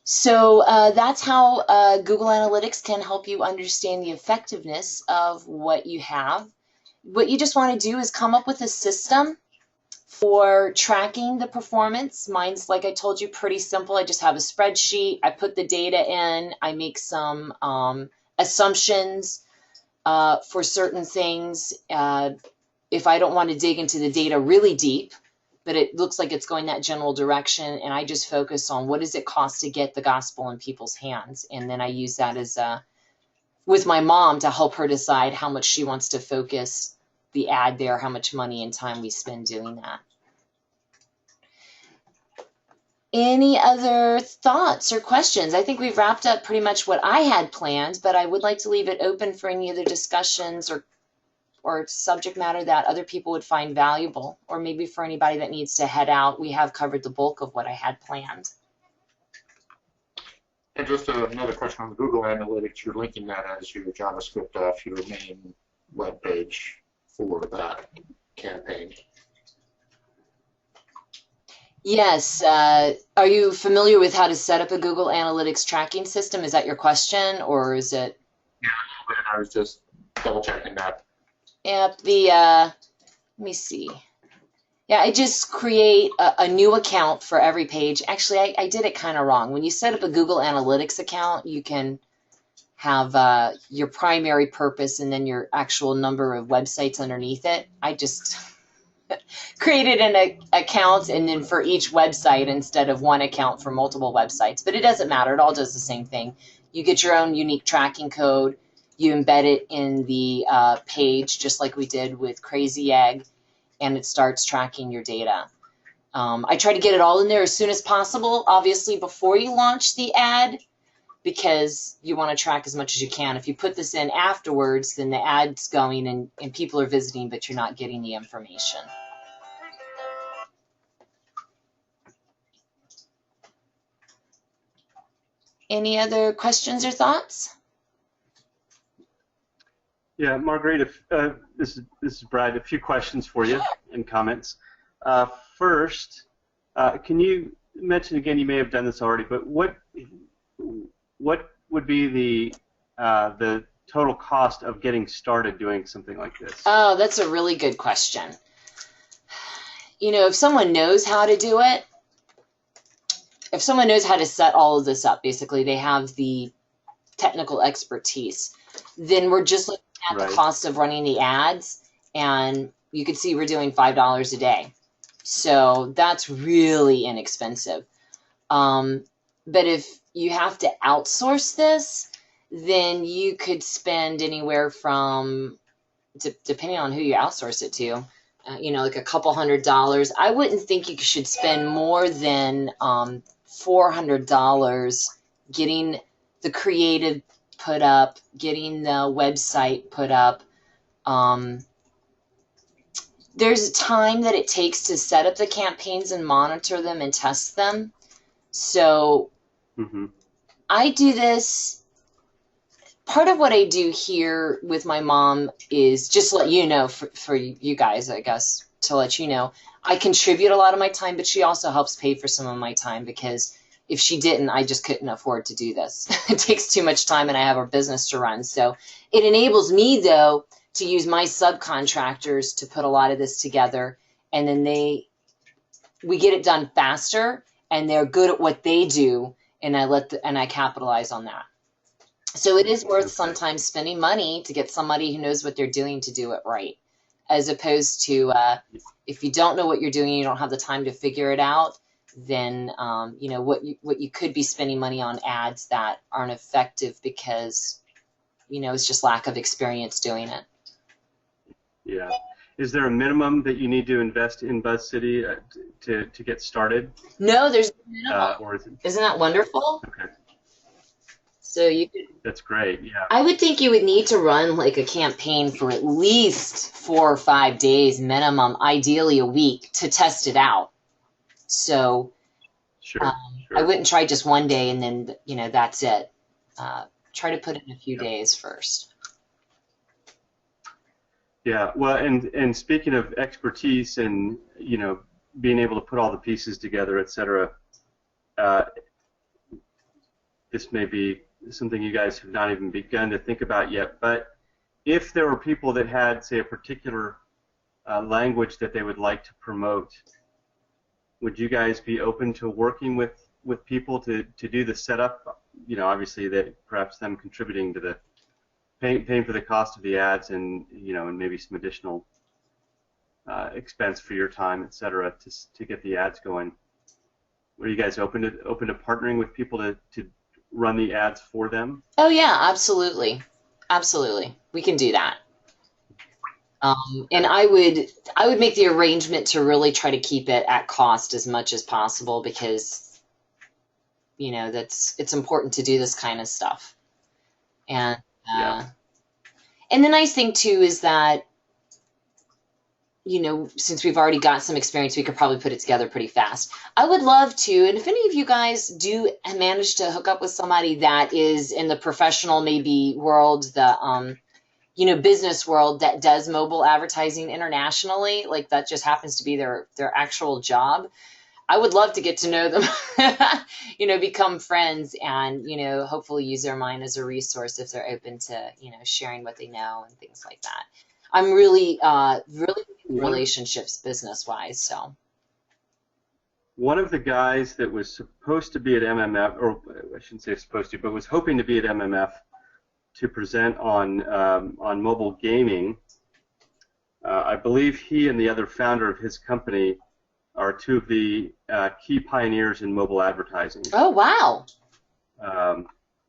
So that's how Google Analytics can help you understand the effectiveness of what you have. What you just want to do is come up with a system for tracking the performance. Mine's, like I told you, pretty simple. I just have a spreadsheet. I put the data in. I make some assumptions for certain things. If I don't want to dig into the data really deep, but it looks like it's going that general direction, and I just focus on what does it cost to get the gospel in people's hands. And then I use that as with my mom to help her decide how much she wants to focus the ad there, how much money and time we spend doing that. Any other thoughts or questions? I think we've wrapped up pretty much what I had planned, but I would like to leave it open for any other discussions or subject matter that other people would find valuable, or maybe for anybody that needs to head out. We have covered the bulk of what I had planned. And just another question on the Google Analytics, you're linking that as your JavaScript off your main web page for that campaign. Yes. Are you familiar with how to set up a Google Analytics tracking system? Is that your question, or is it? Yeah, a little bit. I was just double checking that. Yep. Let me see. Yeah, I just create a new account for every page. Actually, I did it kind of wrong. When you set up a Google Analytics account, you can have your primary purpose and then your actual number of websites underneath it. I just created an account and then for each website instead of one account for multiple websites. But it doesn't matter. It all does the same thing. You get your own unique tracking code. You embed it in the page just like we did with Crazy Egg, and it starts tracking your data. I try to get it all in there as soon as possible, obviously before you launch the ad, because you want to track as much as you can. If you put this in afterwards, then the ad's going and people are visiting, but you're not getting the information. Any other questions or thoughts? Yeah, Marguerite, if, this is Brad. A few questions for you and comments. First, can you mention again? You may have done this already, but what would be the total cost of getting started doing something like this? Oh, that's a really good question. You know, if someone knows how to do it, if someone knows how to set all of this up, basically they have the technical expertise, then we're just looking at the cost of running the ads, and you can see we're doing $5 a day. So that's really inexpensive. But if you have to outsource this, then you could spend anywhere from, depending on who you outsource it to, you know, like a couple $100. I wouldn't think you should spend more than $400 getting the creative put up, getting the website put up. There's time that it takes to set up the campaigns and monitor them and test them. So I do this. Part of what I do here with my mom is just let you know, for you guys, I guess, to let you know, I contribute a lot of my time, but she also helps pay for some of my time, because if she didn't, I just couldn't afford to do this. It takes too much time, and I have a business to run. So it enables me, though, to use my subcontractors to put a lot of this together, and then we get it done faster, and they're good at what they do, and I capitalize on that. So it is worth sometimes spending money to get somebody who knows what they're doing to do it right, as opposed to if you don't know what you're doing and you don't have the time to figure it out, then you know what you could be spending money on ads that aren't effective because, you know, it's just lack of experience doing it. Yeah. Is there a minimum that you need to invest in BuzzCity to get started? No, there's no minimum. Or is it? Isn't that wonderful? Okay. So you could. That's great. Yeah. I would think you would need to run like a campaign for at least 4 or 5 days minimum, ideally a week, to test it out. So Sure. I wouldn't try just one day and then, you know, that's it. Try to put it in a few days first. Yeah. Well, and speaking of expertise and, you know, being able to put all the pieces together, et cetera, this may be something you guys have not even begun to think about yet, but if there were people that had, say, a particular language that they would like to promote, would you guys be open to working with people to do the setup? You know, obviously that perhaps them contributing to the paying for the cost of the ads, and, you know, and maybe some additional expense for your time, et cetera, to get the ads going. Were you guys open to partnering with people to run the ads for them? Oh yeah, absolutely, absolutely. We can do that. And I would make the arrangement to really try to keep it at cost as much as possible, because you know, it's important to do this kind of stuff. And and the nice thing too is that, you know, since we've already got some experience, we could probably put it together pretty fast. I would love to, and if any of you guys do manage to hook up with somebody that is in the professional maybe world, the you know, business world that does mobile advertising internationally, like that just happens to be their actual job, I would love to get to know them, you know, become friends, and, you know, hopefully use their mind as a resource if they're open to, you know, sharing what they know and things like that. I'm really relationships business-wise, so. One of the guys that was supposed to be at MMF, or I shouldn't say supposed to, but was hoping to be at MMF to present on mobile gaming, I believe he and the other founder of his company are two of the key pioneers in mobile advertising. Oh, wow.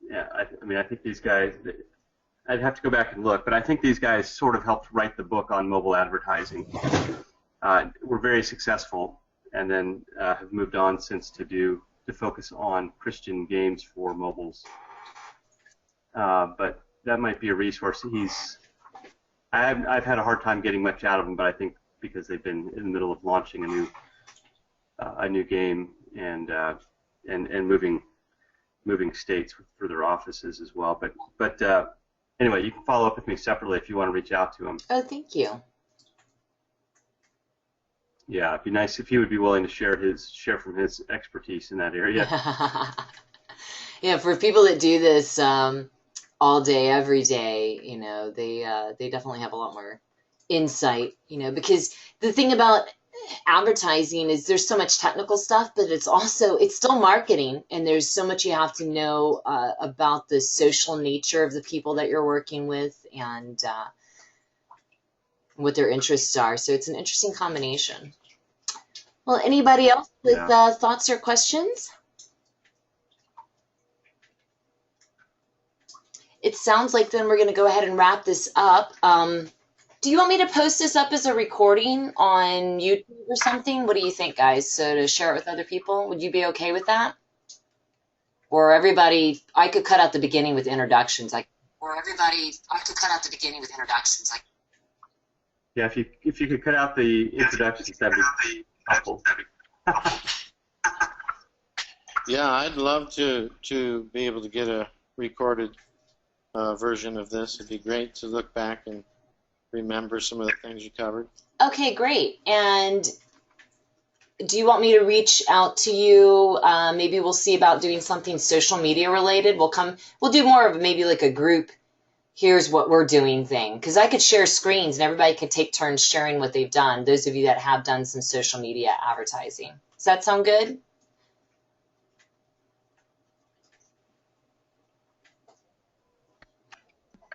Yeah, I mean, I think these guys, I'd have to go back and look, but I think these guys sort of helped write the book on mobile advertising. Were very successful, and then have moved on since to focus on Christian games for mobiles. But that might be a resource. I've had a hard time getting much out of them, but I think because they've been in the middle of launching a new game and moving states for their offices as well. But anyway, you can follow up with me separately if you want to reach out to him. Oh, thank you. Yeah, it'd be nice if he would be willing to share from his expertise in that area. Yeah, for people that do this all day, every day, you know, they definitely have a lot more insight, you know, because the thing about advertising is there's so much technical stuff, but it's still marketing, and there's so much you have to know about the social nature of the people that you're working with and what their interests are. So it's an interesting combination. Well, anybody else with thoughts or questions? It sounds like then we're going to go ahead and wrap this up. Do you want me to post this up as a recording on YouTube or something? What do you think, guys? So to share it with other people, would you be okay with that? Or everybody, I could cut out the beginning with introductions. Yeah, if you could cut out the introductions, that'd be helpful. Yeah, I'd love to be able to get a recorded version of this. It'd be great to look back and remember some of the things you covered. Okay, great. And do you want me to reach out to you? Maybe we'll see about doing something social media related. We'll do more of maybe like a group, here's what we're doing thing. Because I could share screens and everybody could take turns sharing what they've done, those of you that have done some social media advertising. Does that sound good?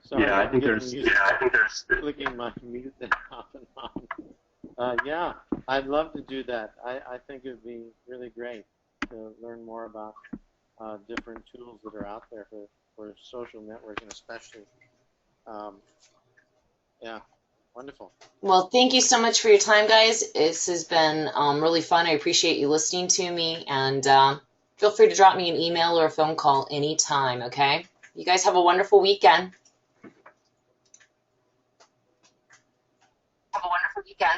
Sorry, I think there's clicking my mute off and on. Yeah, I'd love to do that. I think it would be really great to learn more about different tools that are out there for social networking, especially. Yeah, wonderful. Well, thank you so much for your time, guys. This has been really fun. I appreciate you listening to me, and feel free to drop me an email or a phone call anytime, okay? You guys have a wonderful weekend.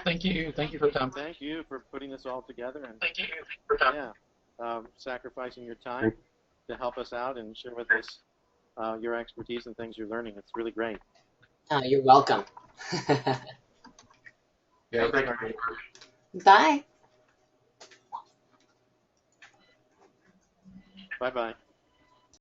Thank you. Thank you for the time. Thank you for putting this all together. And Thank you for the time. Yeah, sacrificing your time to help us out and share with us your expertise and things you're learning. It's really great. Oh, you're welcome. Yeah, thank you. Bye. Bye-bye.